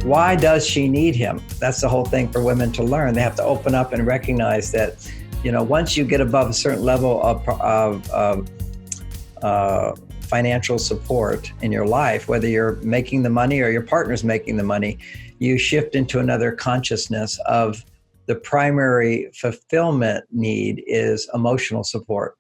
Why does she need him? That's the whole thing for women to learn. They have to open up and recognize that, once you get above a certain level of financial support in your life, whether you're making the money or your partner's making the money, you shift into another consciousness of the primary fulfillment need is emotional support.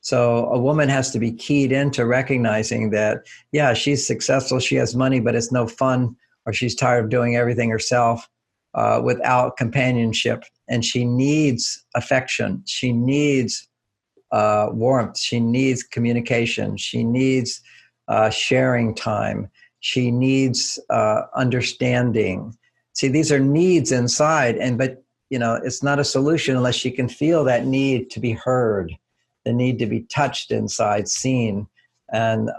So a woman has to be keyed into recognizing that, yeah, she's successful, she has money, but it's no fun, or she's tired of doing everything herself without companionship. And she needs affection. She needs warmth. She needs communication. She needs sharing time. She needs understanding. See, these are needs inside, but it's not a solution unless she can feel that need to be heard, the need to be touched inside, seen, and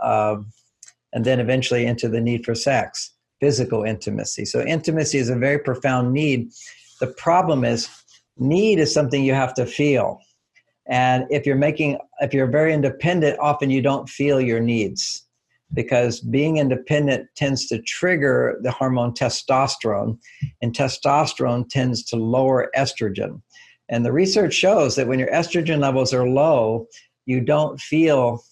then eventually into the need for sex, physical intimacy. So intimacy is a very profound need. The problem is, need is something you have to feel. And if you're very independent, often you don't feel your needs, because being independent tends to trigger the hormone testosterone, and testosterone tends to lower estrogen. And the research shows that when your estrogen levels are low, you don't feel,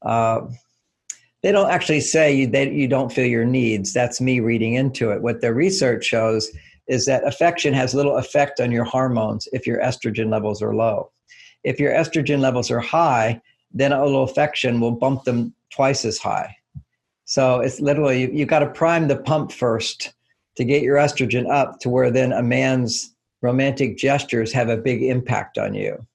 they don't actually say you don't feel your needs. That's me reading into it. What the research shows is that affection has little effect on your hormones if your estrogen levels are low. If your estrogen levels are high, then a little affection will bump them twice as high. So it's literally, you got to prime the pump first to get your estrogen up to where then a man's romantic gestures have a big impact on you.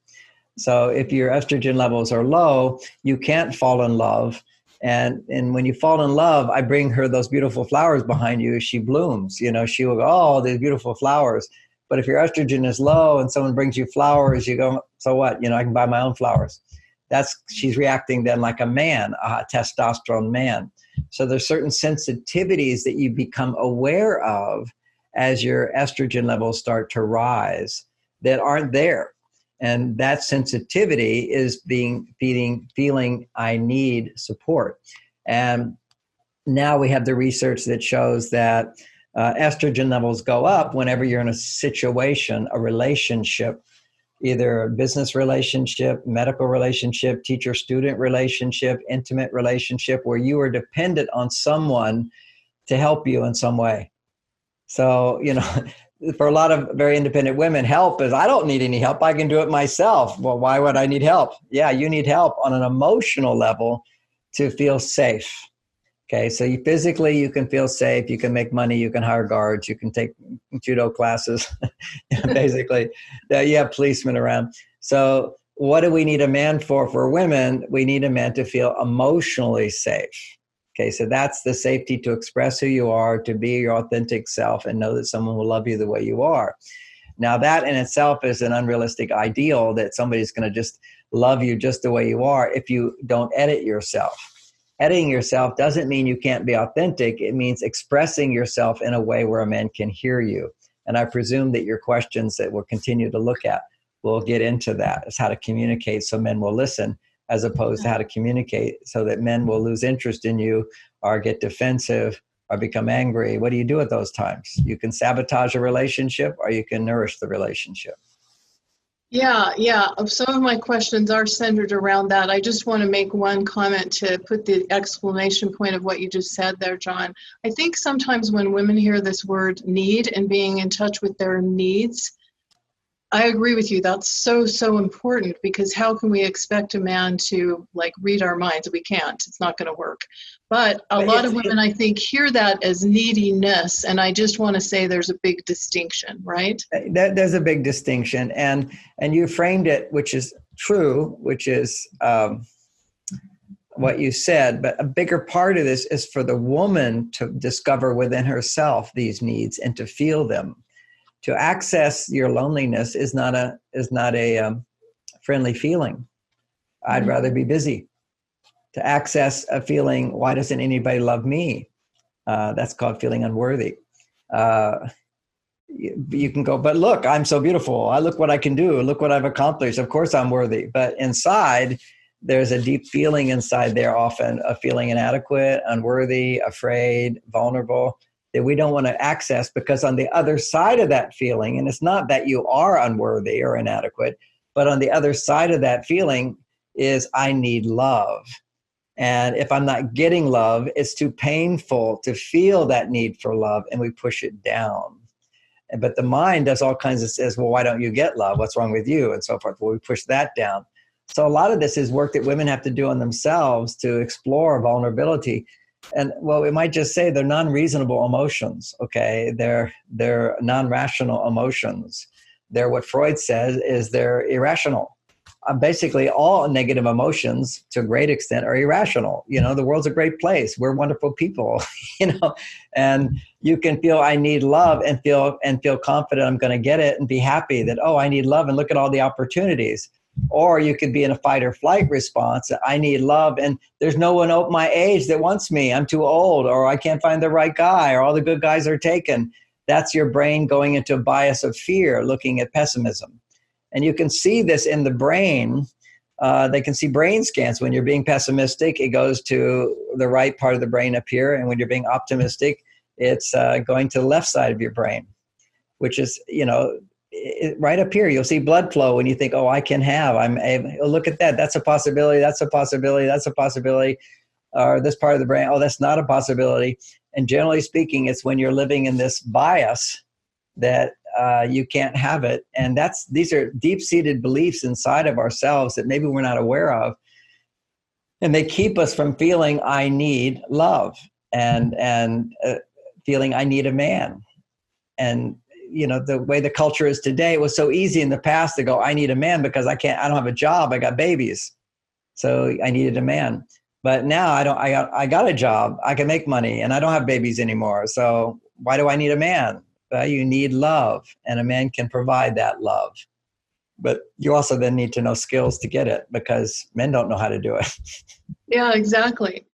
So if your estrogen levels are low, you can't fall in love. And when you fall in love, I bring her those beautiful flowers behind you. She blooms, she will go, oh, these beautiful flowers. But if your estrogen is low and someone brings you flowers, you go, so what? I can buy my own flowers. She's reacting then like a man, a testosterone man. So there's certain sensitivities that you become aware of as your estrogen levels start to rise that aren't there. And that sensitivity is feeling I need support. And now we have the research that shows that estrogen levels go up whenever you're in a situation, a relationship, either a business relationship, medical relationship, teacher-student relationship, intimate relationship, where you are dependent on someone to help you in some way. So, for a lot of very independent women, help is, I don't need any help. I can do it myself. Well, why would I need help? Yeah, you need help on an emotional level to feel safe. Okay, so you can feel safe. You can make money. You can hire guards. You can take judo classes. Basically, you have policemen around. So what do we need a man for? For women, we need a man to feel emotionally safe. Okay, so that's the safety to express who you are, to be your authentic self, and know that someone will love you the way you are. Now, that in itself is an unrealistic ideal, that somebody's going to just love you just the way you are if you don't edit yourself. Editing yourself doesn't mean you can't be authentic. It means expressing yourself in a way where a man can hear you. And I presume that your questions that we'll continue to look at will get into that, is how to communicate so men will listen, as opposed to how to communicate so that men will lose interest in you or get defensive or become angry. What do you do at those times? You can sabotage a relationship, or you can nourish the relationship. Yeah. Some of my questions are centered around that. I just want to make one comment to put the exclamation point of what you just said there, John. I think sometimes when women hear this word need and being in touch with their needs, I agree with you. That's so important, because how can we expect a man to read our minds? We can't. It's not going to work. But a lot of women, I think, hear that as neediness. And I just want to say there's a big distinction, right? There's a big distinction. And you framed it, which is true, which is what you said. But a bigger part of this is for the woman to discover within herself these needs and to feel them. To access your loneliness is not a friendly feeling. I'd rather be busy. To access a feeling, why doesn't anybody love me? That's called feeling unworthy. You can go, but look, I'm so beautiful. Look what I can do. Look what I've accomplished. Of course I'm worthy. But inside, there's a deep feeling inside there, often of feeling inadequate, unworthy, afraid, vulnerable. that we don't want to access, because on the other side of that feeling, and it's not that you are unworthy or inadequate, but on the other side of that feeling is I need love. And if I'm not getting love, it's too painful to feel that need for love, and we push it down. But the mind does all kinds of says, well, why don't you get love? What's wrong with you? And so forth. Well, we push that down. So a lot of this is work that women have to do on themselves to explore vulnerability. And well, we might just say they're non-reasonable emotions, okay? They're non-rational emotions. They're what Freud says is they're irrational. Basically, all negative emotions, to a great extent, are irrational. You know, the world's a great place. We're wonderful people, you know, and you can feel I need love and feel confident I'm going to get it and be happy that, oh, I need love and look at all the opportunities. Or you could be in a fight or flight response. I need love and there's no one at my age that wants me. I'm too old, or I can't find the right guy, or all the good guys are taken. That's your brain going into a bias of fear, looking at pessimism. And you can see this in the brain. They can see brain scans. When you're being pessimistic, it goes to the right part of the brain up here. And when you're being optimistic, it's going to the left side of your brain, which is, you know, right up here. You'll see blood flow when you think, oh, I can have, look at that. That's a possibility. That's a possibility. That's a possibility. Or this part of the brain, oh, that's not a possibility. And generally speaking, it's when you're living in this bias that you can't have it. And these are deep-seated beliefs inside of ourselves that maybe we're not aware of. And they keep us from feeling I need love and feeling I need a man. And, you know, the way the culture is today, it was so easy in the past to go, I need a man because I don't have a job. I got babies. So I needed a man. But now I got a job. I can make money and I don't have babies anymore. So why do I need a man? You need love, and a man can provide that love. But you also then need to know skills to get it, because men don't know how to do it. Yeah, exactly.